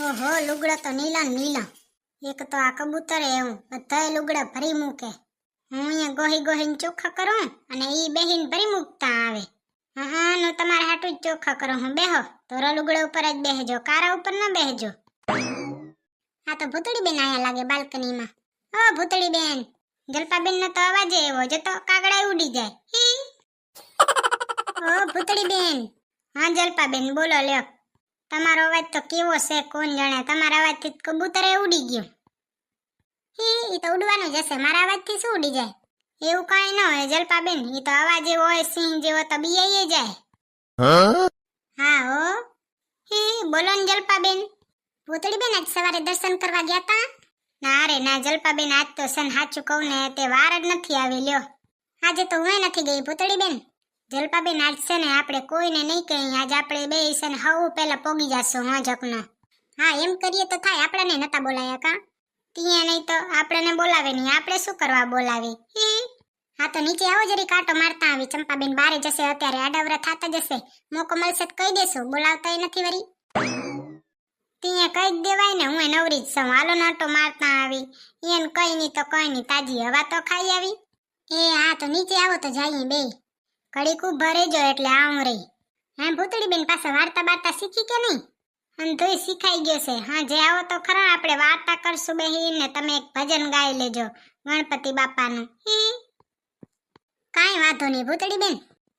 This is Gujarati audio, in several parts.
ઓહો, લુગડા તો નીલા ને નીલા. એક તો આ કબૂતર એવું બધાય લુગડા ભરી મૂકે. હું અહીંયા ગોહી ગોહીને ચોખ્ખા કરું અને ઈ બેહીને ભરી મૂકતા આવે. હા નો તમારે હાટું જ ચોખ્ખા કરો. હું બેહો તો લુગડા ઉપર જ બેહજો, કારા ઉપર ન બેહજો. આ તો ભૂતળી બેન આયા લાગે બાલ્કનીમાં. ઓ ભૂતળી બેન, જલપાબેન નો તો અવાજ એવો જતો કાગડા ઉડી જાય. ઓ ભૂતળી બેન. હા જલપાબેન બોલો લ્યો. તમારો અવાજ તો કેવો છે કોણ જાણે. તમારા અવાજથી કબૂતરે ઉડી ગયું. ઈ તો ઉડવાનું જ હશે, મારા અવાજથી શું ઉડી જાય? એવું કાંઈ ન હોય જલપાબેન, ઈ તો અવાજ એવો હોય સિંહ જેવો તો બીયાઈ જાય. હા હો. બોલો ને જલપાબેન. ભૂતળી બેન આજ સવારે દર્શન કરવા ગયા તા? ના રે ના જલપાબેન, આજ તો સન હાચું કહું ને તે વાર જ નથી આવી લ્યો. આજે તો હું નથી ગઈ ભૂતળી બેન. જલપાબેન આજ છે ને આપણે કોઈને નહીં કહી, આજ આપણે બે છે ને હવ પહેલા પોગી જાશું હોજકનો. હા એમ કરીએ તો થાય. આપણને નતા બોલાયા કા? ત્યાં નહીં તો આપણને બોલાવે નહીં, આપણે શું કરવા બોલાવી? હા તો નીચે આવો જરી કાંટો મારતા આવી. ચંપાબેન બારે જશે અત્યારે, આડાવરા થાતા જશે. મોકો મળશે તો કહી દેશું, બોલાવતાય નથી વરી. ત્યાં કહી જ દેવાય ને, હું નવરી જ છું. હાલો નાટો મારતા આવી. એને કઈ નહીં તો કઈ નહીં, તાજી હવા તો ખાઈ આવી. હા તો નીચે આવો તો જઈએ બે. ઘડીક ઉભા રહેજો એટલે આવું રહી. હા ભૂતળી બેન પાસે વાર્તા બાર્તા શીખી કે નહીં? અંધોય શીખાઈ ગયો છે. હા જે આવો તો ખરા, આપણે વાર્તા કરશું બેહીને. તમે એક ભજન ગાઈ લેજો ગણપતિ બાપાનું. કાંઈ વાંધો નહીં ભૂતળી બેન.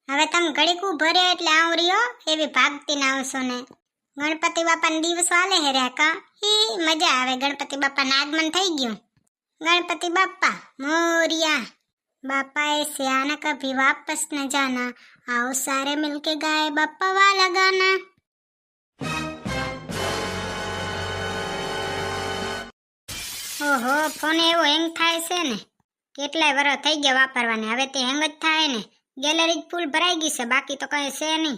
હવે તમે ઘડીક ઉભા રહ્યો એટલે આવું રહ્યો. એવી ભાગતી ના આવશો ને. ગણપતિ બાપાના દિવસો આલે હેર્યા કા? મજા આવે. ગણપતિ બાપાનું આગમન થઈ ગયું. ગણપતિ બાપા મોરિયા. बापा ऐसे आना कभी वापस न जाना, आओ सारे मिलके गाए बापा वाला गाना. ઓહો, ફોન એવો હેંગ થાય છે ને. કેટલાય વર્ષ થઈ ગયા વાપરવાને, હવે તે હેંગ જ થાય ને. ગેલેરી ફૂલ ભરાઈ ગઈ છે, બાકી તો કઈ છે નહીં.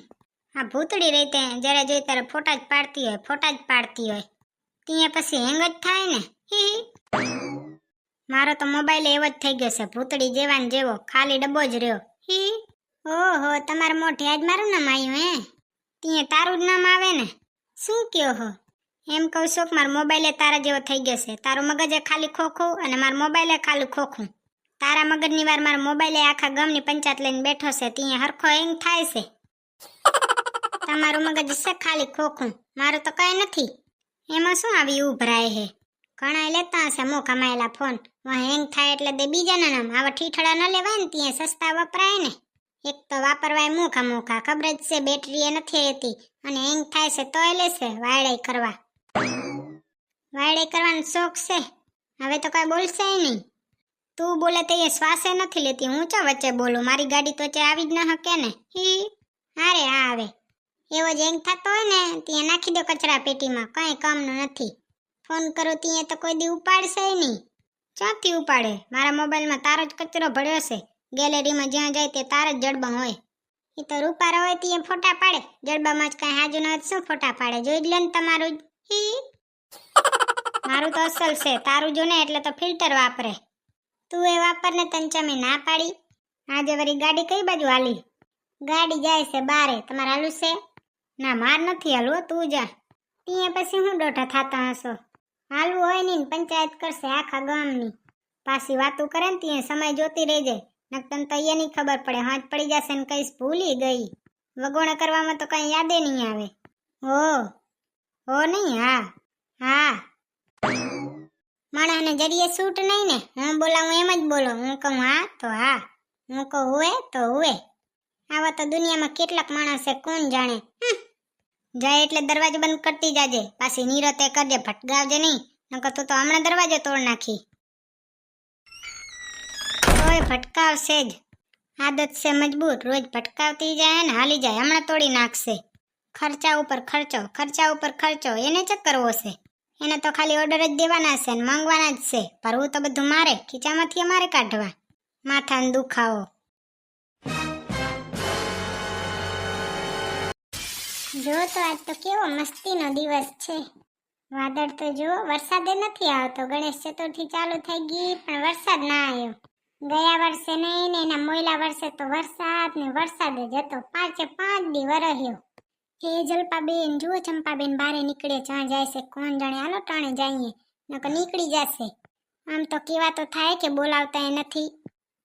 આ ભૂતડી રહી તે જ્યારે જોઈ ત્યારે ફોટા જ પાડતી હોય. ત્યાં પછી હેંગ જ થાય ને. મારો તો મોબાઈલ એવો જ થઈ ગયો છે, ભૂતડી જેવાન જેવો, ખાલી ડબ્બો જ રહ્યો. ઓહો, તમારા મોઢે આજ મારું નામ આવ્યું હે? ત્યાં તારું જ નામ આવે ને. શું કયો હો? એમ કહું છું કે મારો મોબાઈલ તારા જેવો થઈ ગયો છે. તારું મગજ ખાલી ખોખું અને મારું મોબાઈલ ખાલી ખોખું. તારા મગજની વાર મારો મોબાઈલ આખા ગામની પંચાયત લઈને બેઠો છે, ત્યાં હરખો હેંગ થાય છે. તમારું મગજ છે ખાલી ખોખું, મારું તો કઈ નથી. એમાં શું આવી ઉભરાય હે? ઘણા લેતા હશે મો કમાયેલા ફોન, હેંગ થાય એટલે દે બીજાના નામ. આવા ઠીઠડા ન લેવાય ને, ત્યાં સસ્તા વપરાય ને. એક તો વાપરવાય મોખા ખબર જ છે બેટરી એ નથી રહેતી અને હેંગ થાય છે તોય લેશે વાયડાઈ કરવાનો શોખ છે. હવે તો કઈ બોલશે નહીં. તું બોલે તો એ શ્વાસે નથી લેતી, હું ચા વચ્ચે બોલું? મારી ગાડી તો વચ્ચે આવી જ ન શકે ને. હારે હા આવે એવો જ હેંગ થતો હોય ને ત્યાં નાખી દો કચરા પેટીમાં, કઈ કામનું નથી. ફોન કરો ત્યાં તો કોઈ દી ઉપાડશે નહીં. ક્યાંથી ઉપાડે? મારા મોબાઈલમાં તારો જ કચરો ભર્યો છે. ગેલેરીમાં જ્યાં જાય તે તારા જ જડબા હોય. એ તો રૂપારા હોય ત્યાં ફોટા પાડે, જડબામાં જ કઈ હાજુ ના શું ફોટા પાડે? જોઈ લે ને તમારું જ. મારું તો અસલ છે, તારું જો ને એટલે તો ફિલ્ટર વાપરે. તું એ વાપર ને, તને ચમે ના પાડી. આજે વળી ગાડી કઈ બાજુ હાલી? ગાડી જાય છે બારે. તમારે હાલું છે? ના માર નથી હાલવું, તું જા. ત્યાં પછી હું દોઢા થતા હશો? હાલવું હોય ને પંચાયત કરશે આખા ગામની. પાછી વાતું કરે ને ત્યાં સમય જોતી રહેજે, નકતન તો એ નહીં ખબર પડે. હાથ પડી જશે ને કઈશ ભૂલી ગઈ. વગોણા કરવામાં તો કઈ યાદે નહીં આવે. હો નહીં? હા માણસને જરીએ સૂટ નહીં ને. હું બોલાવું એમ જ બોલો. હું કહું હા તો હા, હું કહું હુએ તો હુએ. આવા તો દુનિયામાં કેટલાક માણસ છે કોણ જાણે. જાય એટલે દરવાજો બંધ કરતી જાજે, પાછી નીરતે કરજે, ભટકાવજે નહીં, નકર તું તો હમણાં દરવાજો તોડ નાખી. ઓય ભટકાવશે જ, આદત છે મજબૂત, રોજ ભટકાવતી જાય ને હાલી જાય, હમણાં તોડી નાખશે. ખર્ચા ઉપર ખર્ચો એને ચેક કરવો છે. એને તો ખાલી ઓર્ડર જ દેવાના છે ને માંગવાના જ છે. ભરવું તો બધું મારે, ખીચામાંથી અમારે કાઢવા. માથાનો દુખાવો. જો તો આજ તો કેવો મસ્તીનો દિવસ છે. વાદળ તો જો, વરસાદ નથી આવતો. ગણેશ ચતુર્થી ચાલુ થઈ ગઈ પણ વરસાદ ના આવ્યો. ગયા વર્ષે નહીં ને એના મોયલા વર્ષે તો વરસાદ જ હતો. 5 દી વરસ્યો. એ જલપાબેન જુઓ ચંપાબેન બારે નીકળે જ્યાં જાય છે કોણ જાણે હાલો ટાણે જઈએ નકર નીકળી જશે આમ તો કેવા તો થાય કે બોલાવતા એ નથી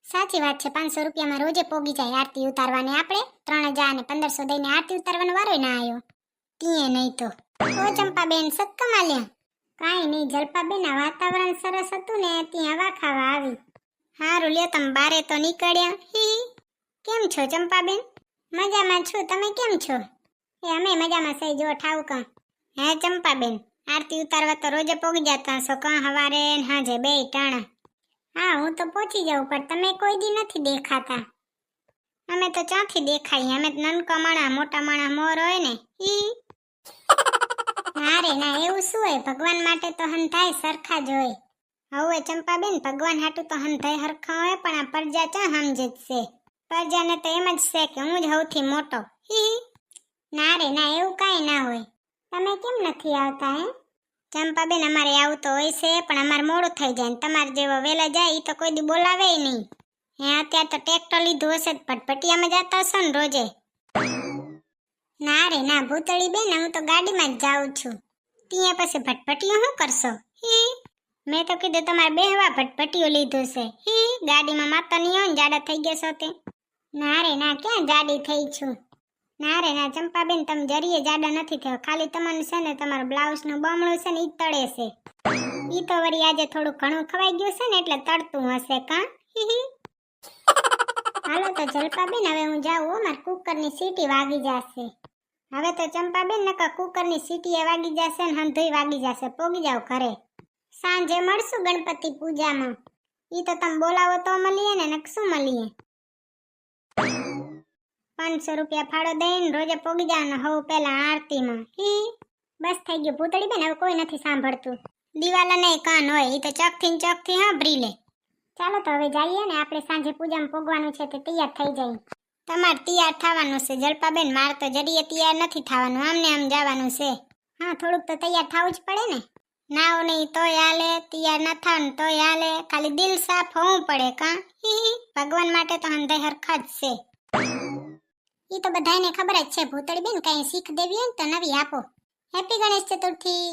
સાચી વાત છે 500 રૂપિયામાં રોજે પોગી જાય આરતી ઉતારવાની આપણે 3000 અને 1500 દઈને આરતી ઉતારવાનો વારો ના આવ્યો તીએ નહીં તો ઓ ચંપાબેન સત્કમા લ્યા કાંઈ નહીં જલપાબેન આ વાતાવરણ સરસ હતું ને ત્યાં હવા ખાવા આવી હારું લ્યો તમે બારે તો નીકળ્યા હી કેમ છો ચંપાબેન મજામાં છું તમે કેમ છો એ અમે મજામાં સહી જો ઠાવકા હે ચંપાબેન આરતી ઉતારવા તો રોજે પોગી જતા છો કાં હવારે ને હાજે બે ટાણા હા હું તો પહોંચી જાઉં પણ તમે કોઈ દી નથી દેખાતા અમે તો ક્યાંથી દેખાઈએ અમે તો નનકા માણા મોટા માણા મોર હોય ને ઈ ના રે ના એવું શું હોય ભગવાન માટે તો હંધાય સરખા જ હોય હવે ચંપાબેન ભગવાન હાટું તો હંધાય હરખા હોય પણ આ પ્રજા ચા સમજે જ છે પ્રજાને તો એમ જ છે કે હું જ સૌથી મોટો હી ના રે ના એવું કાંઈ ના હોય તમે કેમ નથી આવતા હે ચંપાબેન અમારે આવું તો હોય છે પણ અમારે મોડું થઈ જાય ને તમારે જેવો વહેલા જાય એ તો કોઈ દી બોલાવે નહીં હે અત્યારે તો ટ્રેક્ટર લીધું હશે ભટભટિયામાં જતા હશો ને રોજે ના રે ના ભૂતળી બેન હું તો ગાડીમાં જ જાઉં છું ત્યાં પછી ભટભટિયું શું કરશો હી મેં તો કીધું તમારે બેહવા ભટભટિયું લીધું છે હી ગાડીમાં માતા નહીં હોય ને જાડા થઈ ગયા છો તે ના રે ના ક્યાં જાડી થઈ છું ના રે ના ચંપાબેન તમે જરીએ જાડા નથી થયો ખાલી તમને છે ને તમારું બ્લાઉઝનું બમણું છે ને ઈ તળે છે ઈ તો વળી આજે થોડું ઘણું ખવાઈ ગયું છે ને એટલે તળતું હશે કાં હાલો તો જલપાબેન હવે હું જાઉં હો માર કુકરની સીટી વાગી જશે હવે તો ચંપાબેન નકા કુકરની સીટી એ વાગી જશે ને હંધોઈ વાગી જશે પોગી જાવ ઘરે સાંજે મળશું ગણપતિ પૂજામાં ઈ તો તમે બોલાવો તો મળીએ ને નકશું મળીએ 500 રૂપિયા ફાળો દઈને રોજે પોગી જવાનું હવ પેલા આરતીમાં હી બસ થઈ ગયું ભૂતળી બેન હવે કોઈ નથી સાંભળતું દિવાલા નહીં કાન હોય ઈ તો ચકથી સાંભળી લે ચાલો તો હવે જઈએ ને આપણે સાંજે પૂજામાં પોગવાનું છે તે તૈયાર થઈ જાય તમારે તૈયાર થવાનું છે જલપાબેન મારે તો જરીએ તૈયાર નથી થવાનું આમને આમ જવાનું છે હા થોડુંક તો તૈયાર થવું જ પડે ને નાવ નહીં તોય હાલે તૈયાર ન થાવ ને તોય હાલે ખાલી દિલ સાફ હોવું પડે કાં ભગવાન માટે તો હંધાઈ હરખા જ છે ઈ તો બધાને ખબર જ છે ભૂતળી બેન કઈ શીખ દેવી હોય ને તો નવી આપો હેપી ગણેશ ચતુર્થી